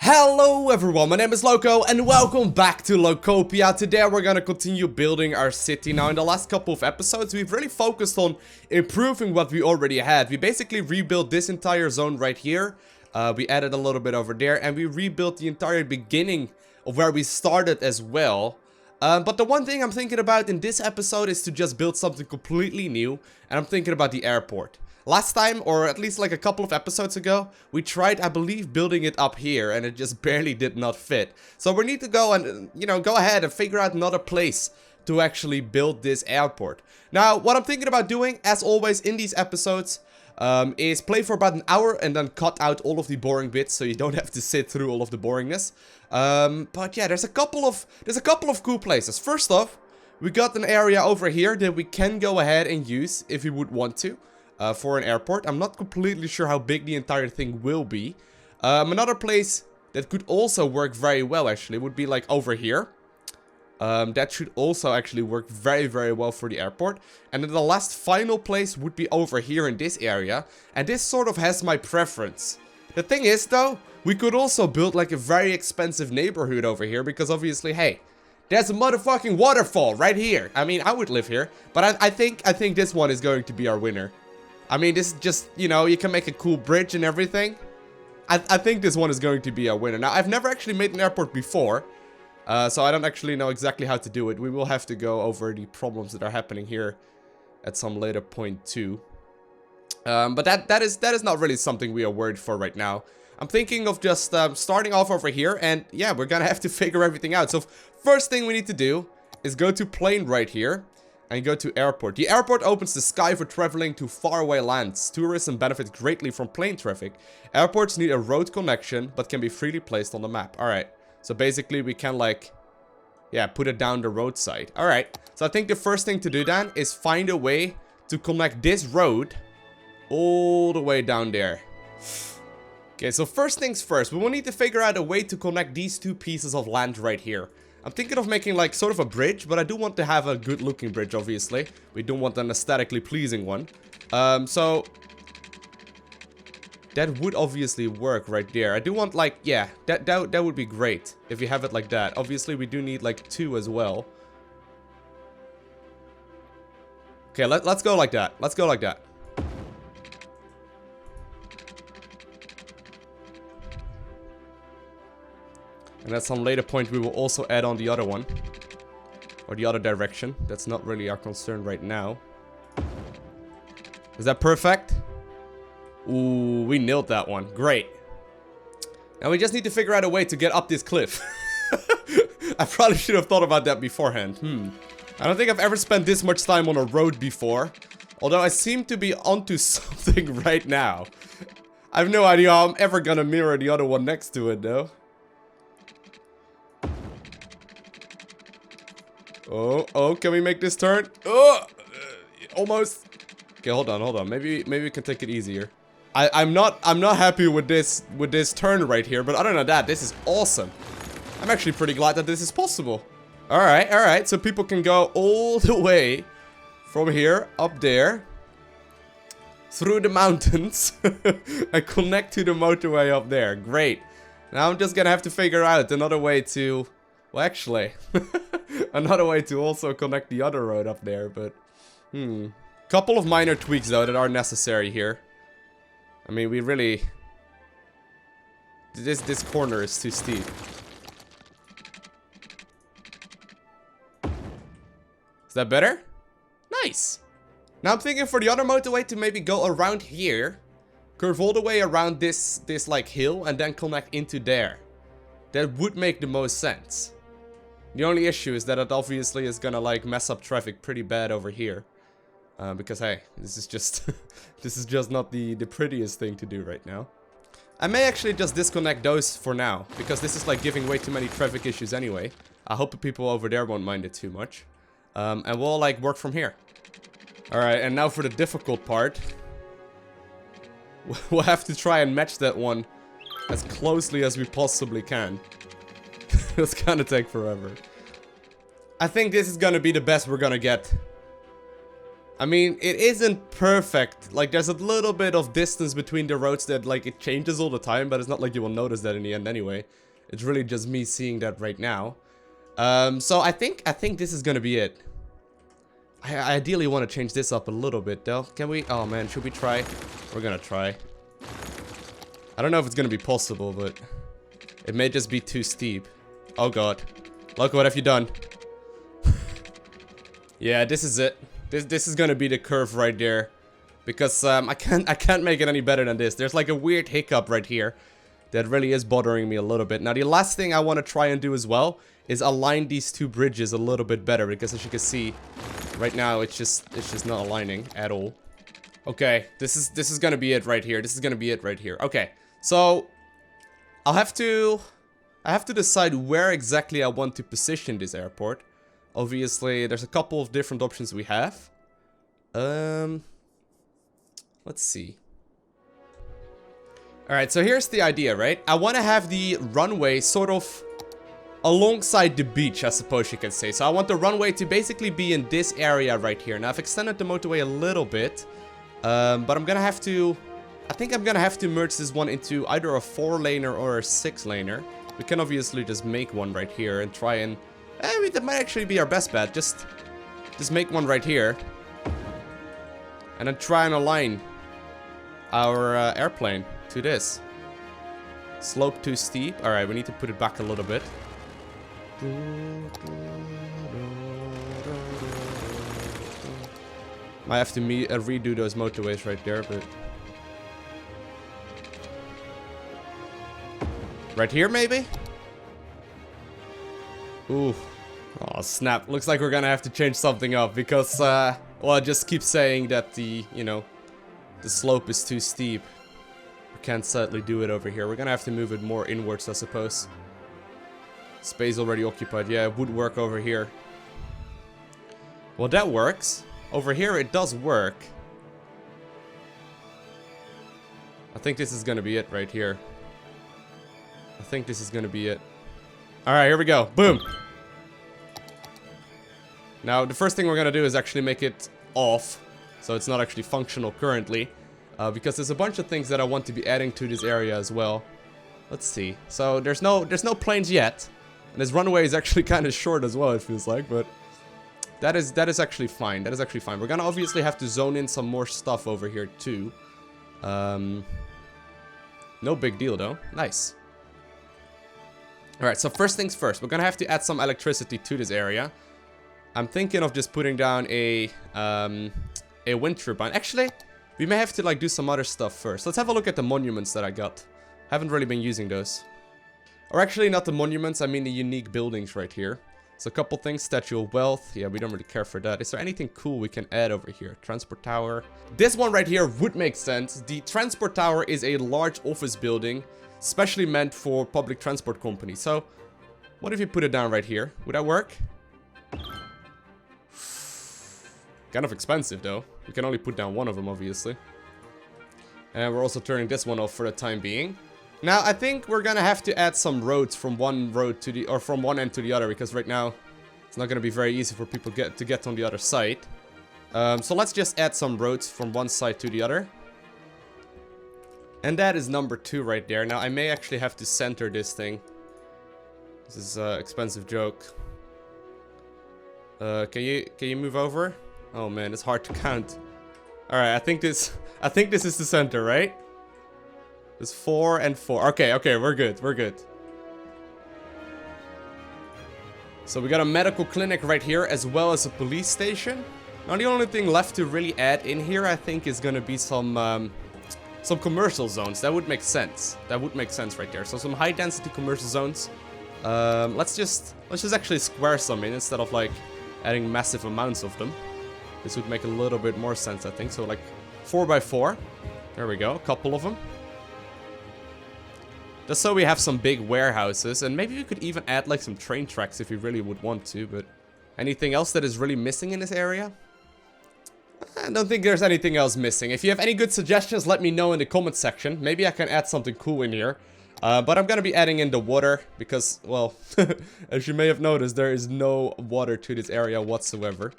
Hello everyone, my name is Loko and welcome back to Lowkopia. Today we're gonna continue building our city. Now in the last couple of episodes we've really focused on improving what we already had. We basically rebuilt this entire zone right here. We added a little bit over there and we rebuilt the entire beginning of where we started as well. But the one thing I'm thinking about in this episode is to just build something completely new, and I'm thinking about the airport. Last time, or at least like a couple of episodes ago, we tried, I believe, building it up here, and it just barely did not fit. So we need to go and, go ahead and figure out another place to actually build this airport. Now, what I'm thinking about doing, as always in these episodes, is play for about an hour and then cut out all of the boring bits, so you don't have to sit through all of the boringness. But yeah, there's a couple of cool places. First off, we got an area over here that we can go ahead and use if we would want to. For an airport. I'm not completely sure how big the entire thing will be. Another place that could also work very well actually would be like over here. That should also actually work very, very well for the airport. And then the last final place would be over here in this area. And this sort of has my preference. The thing is though, we could also build like a very expensive neighborhood over here because obviously, hey, there's a motherfucking waterfall right here. I mean, I would live here, but I think this one is going to be our winner. I mean, this is just, you can make a cool bridge and everything. I think this one is going to be a winner. Now, I've never actually made an airport before. So I don't actually know exactly how to do it. We will have to go over the problems that are happening here at some later point too. But that is not really something we are worried for right now. I'm thinking of just starting off over here. And yeah, we're gonna have to figure everything out. So first thing we need to do is go to plane right here. And go to airport. The airport opens the sky for traveling to faraway lands. Tourism benefits greatly from plane traffic. Airports need a road connection, but can be freely placed on the map. Alright, so basically we can put it down the roadside. Alright, so I think the first thing to do then is find a way to connect this road all the way down there. Okay, so first things first, we will need to figure out a way to connect these two pieces of land right here. I'm thinking of making like sort of a bridge, but I do want to have a good looking bridge, obviously. We don't want an aesthetically pleasing one. So that would obviously work right there. I do want that would be great if you have it like that. Obviously, we do need like two as well. Okay, let's go like that. Let's go like that. And at some later point, we will also add on the other one. Or the other direction. That's not really our concern right now. Is that perfect? Ooh, we nailed that one. Great. Now we just need to figure out a way to get up this cliff. I probably should have thought about that beforehand. I don't think I've ever spent this much time on a road before. Although I seem to be onto something right now. I have no idea how I'm ever gonna mirror the other one next to it though. Oh, can we make this turn? Oh, almost. Okay, hold on. Maybe we can take it easier. I'm not happy with this turn right here, but other than that, this is awesome. I'm actually pretty glad that this is possible. All right. So people can go all the way from here up there through the mountains and connect to the motorway up there. Great. Now I'm just gonna have to figure out another way to. Well, actually, another way to also connect the other road up there, but couple of minor tweaks though that are necessary here. I mean, we really this corner is too steep. Is that better? Nice. Now I'm thinking for the other motorway to maybe go around here, curve all the way around this like hill, and then connect into there. That would make the most sense. The only issue is that it obviously is gonna like mess up traffic pretty bad over here. Because hey, this is just this is just not the prettiest thing to do right now. I may actually just disconnect those for now, because this is like giving way too many traffic issues anyway. I hope the people over there won't mind it too much. And we'll like work from here. Alright, and now for the difficult part. We'll have to try and match that one as closely as we possibly can. It's gonna take forever. I think this is gonna be the best we're gonna get. I mean, it isn't perfect. Like, there's a little bit of distance between the roads that, like, it changes all the time, but it's not like you will notice that in the end anyway. It's really just me seeing that right now. So I think this is gonna be it. I ideally want to change this up a little bit, though. Can we? Oh, man, should we try? We're gonna try. I don't know if it's gonna be possible, but it may just be too steep. Oh, God. Lowko, what have you done? Yeah, this is it. This is gonna be the curve right there, because I can't make it any better than this. There's like a weird hiccup right here that really is bothering me a little bit. Now the last thing I want to try and do as well is align these two bridges a little bit better, because as you can see right now it's just not aligning at all. Okay, this is gonna be it right here. This is gonna be it right here. Okay, so I have to decide where exactly I want to position this airport. Obviously, there's a couple of different options we have. Let's see. Alright, so here's the idea, right? I want to have the runway sort of alongside the beach, I suppose you can say. So I want the runway to basically be in this area right here. Now, I've extended the motorway a little bit. But I'm gonna have to... I think I'm gonna have to merge this one into either a 4-laner or a 6-laner. We can obviously just make one right here and try and... I mean, that might actually be our best bet. Just make one right here. And then try and align our airplane to this. Slope too steep. Alright, we need to put it back a little bit. Might have to redo those motorways right there, but... Right here, maybe? Ooh. Oh, snap. Looks like we're gonna have to change something up because, well, I just keep saying that the, you know, the slope is too steep. We can't sadly do it over here. We're gonna have to move it more inwards, I suppose. Space already occupied. Yeah, it would work over here. Well, that works. Over here, it does work. I think this is gonna be it right here. I think this is gonna be it. Alright, here we go. Boom! Now, the first thing we're gonna do is actually make it off. So it's not actually functional currently. Because there's a bunch of things that I want to be adding to this area as well. Let's see. So there's no planes yet. And this runway is actually kind of short as well, it feels like, but... That is actually fine. That is actually fine. We're gonna obviously have to zone in some more stuff over here too. No big deal though. Nice. Alright, so first things first. We're gonna have to add some electricity to this area. I'm thinking of just putting down a wind turbine. Actually, we may have to like do some other stuff first. Let's have a look at the monuments that I got. Haven't really been using those. Or actually not the monuments, I mean the unique buildings right here. So a couple things, Statue of Wealth. Yeah, we don't really care for that. Is there anything cool we can add over here? Transport Tower. This one right here would make sense. The Transport Tower is a large office building, specially meant for public transport companies. So, what if you put it down right here? Would that work? Kind of expensive though. We can only put down one of them, obviously. And we're also turning this one off for the time being. Now, I think we're gonna have to add some roads from one road to the, or from one end to the other, because right now it's not gonna be very easy for people to get on the other side. So let's just add some roads from one side to the other. And that is number 2 right there. Now, I may actually have to center this thing. This is an expensive joke. Can you move over? Oh man, it's hard to count. All right, I think this is the center, right? There's 4 and 4. Okay, we're good. So we got a medical clinic right here, as well as a police station. Now the only thing left to really add in here, I think, is gonna be some commercial zones. That would make sense. That would make sense right there. So some high density commercial zones. Let's just actually square some in instead of like adding massive amounts of them. This would make a little bit more sense, I think. So like 4x4. There we go, a couple of them. Just so we have some big warehouses, and maybe we could even add like some train tracks if we really would want to, but anything else that is really missing in this area? I don't think there's anything else missing. If you have any good suggestions, let me know in the comment section. Maybe I can add something cool in here. But I'm gonna be adding in the water because, well, as you may have noticed, there is no water to this area whatsoever.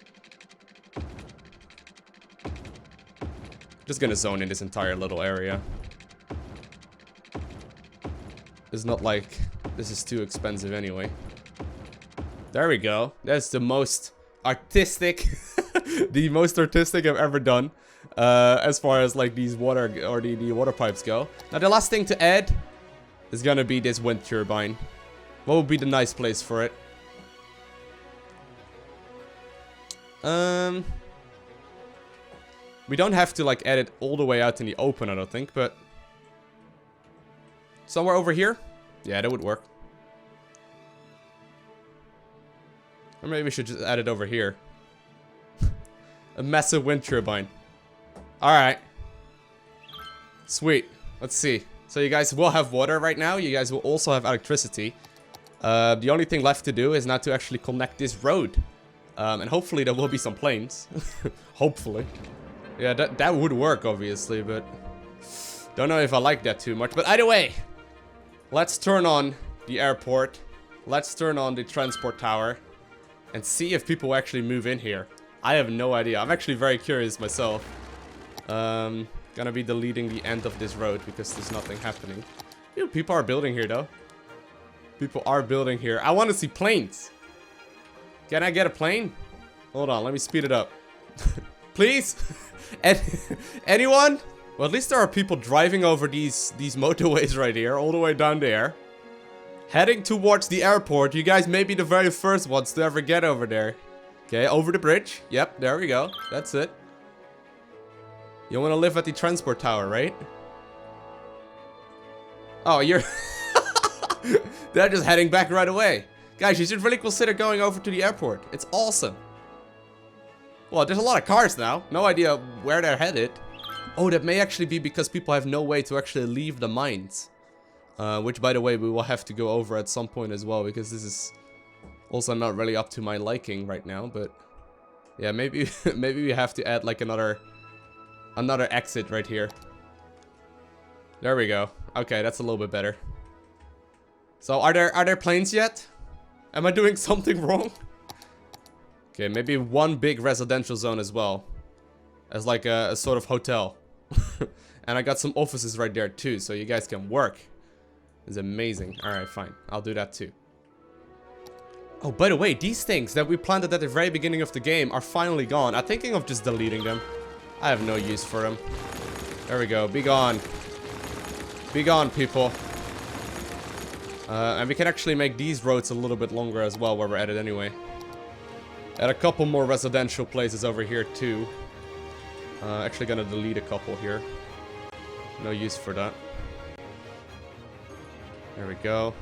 Just gonna zone in this entire little area. It's not like this is too expensive anyway. There we go. That's the most artistic, the most artistic I've ever done. As far as like these water or the water pipes go. Now the last thing to add is gonna be this wind turbine. What would be the nice place for it? We don't have to like add it all the way out in the open, I don't think, but somewhere over here? Yeah, that would work. Or maybe we should just add it over here. A massive wind turbine. Alright. Sweet. Let's see. So you guys will have water right now. You guys will also have electricity. The only thing left to do is now to actually connect this road. And hopefully there will be some planes. Hopefully. Yeah, that would work, obviously, but don't know if I like that too much. But either way, let's turn on the airport. Let's turn on the transport tower and see if people actually move in here. I have no idea. I'm actually very curious myself. Gonna be deleting the end of this road because there's nothing happening. Ew, people are building here, though. People are building here. I want to see planes. Can I get a plane? Hold on, let me speed it up. Please? Anyone? Well, at least there are people driving over these motorways right here, all the way down there. Heading towards the airport. You guys may be the very first ones to ever get over there. Okay, over the bridge. Yep, there we go. That's it. You want to live at the transport tower, right? Oh, you're... They're just heading back right away. Guys, you should really consider going over to the airport. It's awesome. Well, there's a lot of cars now. No idea where they're headed. Oh, that may actually be because people have no way to actually leave the mines. Which, by the way, we will have to go over at some point as well. Because this is also not really up to my liking right now. But yeah, maybe maybe we have to add like another exit right here. There we go. Okay, that's a little bit better. So are there planes yet? Am I doing something wrong? Okay, maybe one big residential zone as well. As like a sort of hotel. And I got some offices right there too, so you guys can work. It's amazing. Alright, fine. I'll do that too. Oh, by the way, these things that we planted at the very beginning of the game are finally gone. I'm thinking of just deleting them. I have no use for them. There we go. Be gone. Be gone, people. And we can actually make these roads a little bit longer as well where we're at it anyway. Add a couple more residential places over here too. Actually gonna delete a couple here. No use for that. There we go.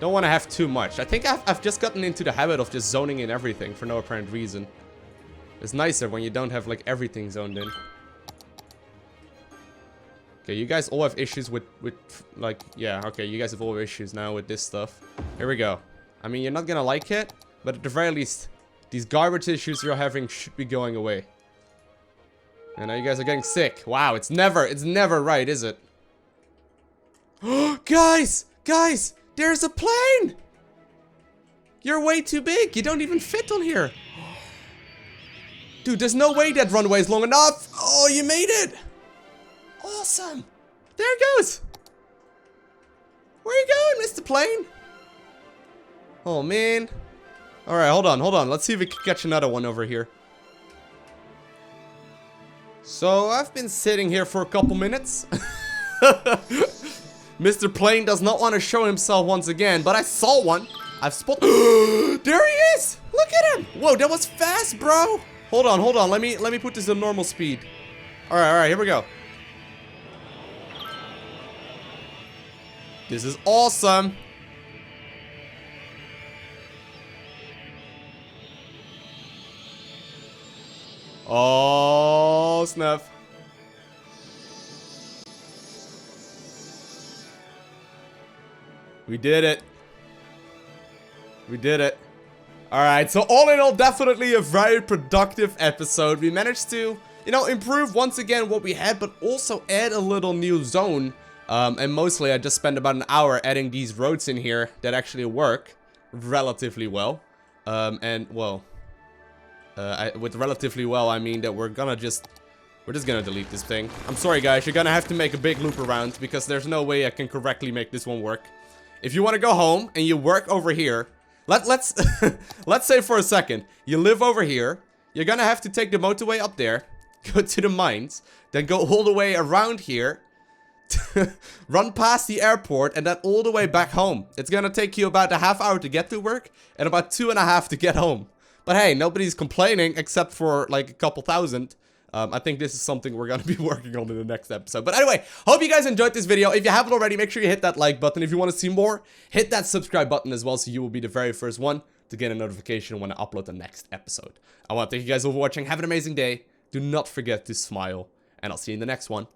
Don't want to have too much. I think I've just gotten into the habit of just zoning in everything for no apparent reason. It's nicer when you don't have like everything zoned in. Okay, you guys all have issues with like, yeah, okay, you guys have all issues now with this stuff. Here we go. I mean, you're not gonna like it, but at the very least, these garbage issues you're having should be going away. And now you guys are getting sick. Wow, it's never right, is it? Guys, there's a plane! You're way too big. You don't even fit on here. Dude, there's no way that runway is long enough. Oh, you made it. Awesome. There it goes. Where are you going, Mr. Plane? Oh, man. Alright, hold on. Let's see if we can catch another one over here. So, I've been sitting here for a couple minutes. Mr. Plane does not want to show himself once again, but I saw one. I've spotted. There he is! Look at him! Whoa, that was fast, bro! Hold on. Let me put this in normal speed. Alright, here we go. This is awesome. Oh, snap. We did it. We did it. Alright, so all in all, definitely a very productive episode. We managed to, you know, improve once again what we had, but also add a little new zone. And mostly I just spent about an hour adding these roads in here that actually work relatively well. And, well, With relatively well, I mean that we're just gonna delete this thing. I'm sorry, guys. You're gonna have to make a big loop around because there's no way I can correctly make this one work. If you want to go home and you work over here, let's let's say for a second you live over here. You're gonna have to take the motorway up there, go to the mines, then go all the way around here, run past the airport, and then all the way back home. It's gonna take you about a half hour to get to work and about 2.5 to get home. But hey, nobody's complaining except for like a couple thousand. I think this is something we're gonna be working on in the next episode. But anyway, hope you guys enjoyed this video. If you haven't already, make sure you hit that like button. If you want to see more, hit that subscribe button as well, so you will be the very first one to get a notification when I upload the next episode. I want to thank you guys all for watching. Have an amazing day. Do not forget to smile, and I'll see you in the next one.